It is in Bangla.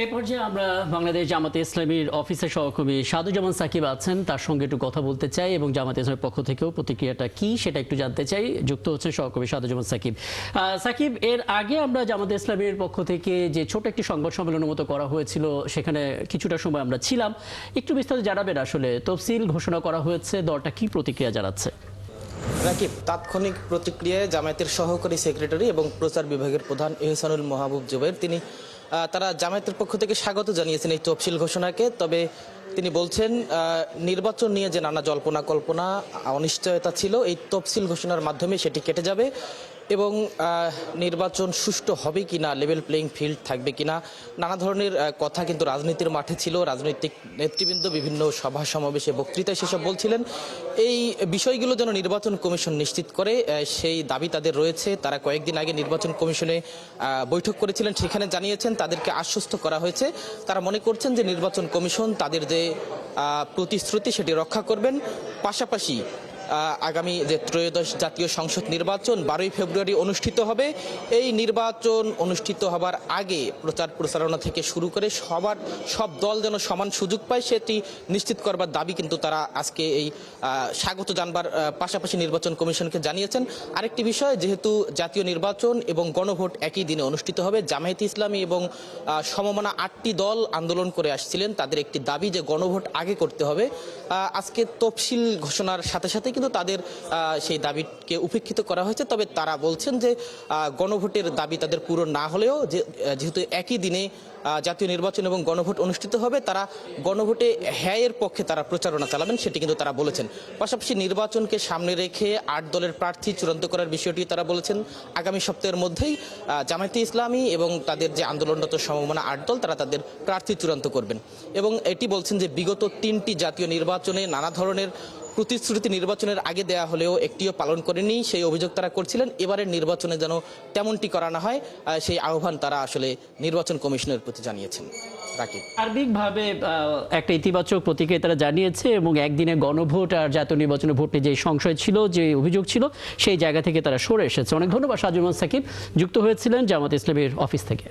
এ পর্যায়ে আমরা বাংলাদেশ জামাতে ইসলামীর অফিসের সহকর্মী সাদুজ্জামান সাকিব আছেন, তার সঙ্গে একটু কথা বলতে চাই এবং জামাতে ইসলামের পক্ষ থেকেও প্রতিক্রিয়াটা কি সেটা একটু জানতে চাই। যুক্ত হচ্ছেন সহকর্মী সাদুজ্জামান সাকিব। সাকিব, এর আগে আমরা জামাতে ইসলামীর পক্ষ থেকে যে ছোট একটি সংবাদ সম্মেলনের মতো করা হয়েছিল, সেখানে কিছুটা সময় আমরা ছিলাম। একটু বিস্তারিত জানাবেন, আসলে তফসিল ঘোষণা করা হয়েছে, দলটা কি প্রতিক্রিয়া জানাচ্ছে? রাকিব, তাৎক্ষণিক প্রতিক্রিয়ায় জামায়াতের সহকারী সেক্রেটারি এবং প্রচার বিভাগের প্রধান এহসানুল মাহবুব জুবাইর তারা জামায়াতের পক্ষ থেকে স্বাগত জানিয়েছেন এই তফসিল ঘোষণাকে। তবে তিনি বলছেন, নির্বাচন নিয়ে যে নানা জল্পনা কল্পনা অনিশ্চয়তা ছিল, এই তফসিল ঘোষণার মাধ্যমে সেটি কেটে যাবে এবং নির্বাচন সুষ্ঠু হবে কিনা, লেভেল প্লেইং ফিল্ড থাকবে কিনা, নানা ধরনের কথা কিন্তু রাজনীতির মাঠে ছিল। রাজনৈতিক নেতৃবৃন্দ বিভিন্ন সভা সমাবেশে বক্তৃতায় সেসব বলছিলেন। এই বিষয়গুলো যেন নির্বাচন কমিশন নিশ্চিত করে, সেই দাবি তাদের রয়েছে। তারা কয়েকদিন আগে নির্বাচন কমিশনে বৈঠক করেছিলেন, সেখানে জানিয়েছেন, তাদেরকে আশ্বস্ত করা হয়েছে। তারা মনে করছেন যে নির্বাচন কমিশন তাদের যে প্রতিশ্রুতি সেটি রক্ষা করবেন। পাশাপাশি আগামী যে ত্রয়োদশ জাতীয় সংসদ নির্বাচন 12ই ফেব্রুয়ারি অনুষ্ঠিত হবে। এই নির্বাচন অনুষ্ঠিত হবার আগে প্রচার প্রচারণা থেকে শুরু করে সব দল যেন সমান সুযোগ পায়, সেটি নিশ্চিত করবার দাবি কিন্তু তারা আজকে এই স্বাগত জানবার পাশাপাশি নির্বাচন কমিশনকে জানিয়েছেন। আরেকটি বিষয়, যেহেতু জাতীয় নির্বাচন এবং গণভোট একই দিনে অনুষ্ঠিত হবে, জামায়াতে ইসলামী এবং সমমনা 8টি দল আন্দোলন করে আসছিলেন। তাদের একটি দাবি যে গণভোট আগে করতে হবে। আজকে তফসিল ঘোষণার সাথে সাথে কিন্তু তাদের সেই দাবিকে উপেক্ষিত করা হয়েছে। তবে তারা বলছেন যে গণভোটের দাবি তাদের পূরণ না হলেও যেহেতু একই দিনে জাতীয় নির্বাচন এবং গণভোট অনুষ্ঠিত হবে, তারা গণভোটে হ্যাঁয়ের পক্ষে তারা প্রচারণা চালাবেন, সেটি কিন্তু তারা বলেছেন। পাশাপাশি নির্বাচনকে সামনে রেখে 8 দলের প্রার্থী চূড়ান্ত করার বিষয়টি তারা বলেছেন। আগামী সপ্তাহের মধ্যেই জামায়াতে ইসলামী এবং তাদের যে আন্দোলনরত সমমনা 8 দল, তারা তাদের প্রার্থী চূড়ান্ত করবেন। এবং এটি বলছেন যে বিগত 3টি জাতীয় নির্বাচনে নানা ধরনের প্রতিশ্রুতি নির্বাচনের আগে দেয়া হলেও একটিও পালন করেনি, সেই অভিযোগ তারা করছিলেন। এবারের নির্বাচনে যেন তেমনটি করা না হয়, সেই আহ্বান তারা আসলে নির্বাচন কমিশনের প্রতি জানিয়েছেন। রাকিব, সার্বিকভাবে একটা ইতিবাচক প্রতিক্রিয়া তারা জানিয়েছে এবং একদিনে গণভোট আর জাতীয় নির্বাচনের ভোটে যে সংশয় ছিল, যে অভিযোগ ছিল, সেই জায়গা থেকে তারা সরে এসেছে। অনেক ধন্যবাদ সাদুজ্জামান সাকিব, যুক্ত হয়েছিলেন জামাত ইসলামীর অফিস থেকে।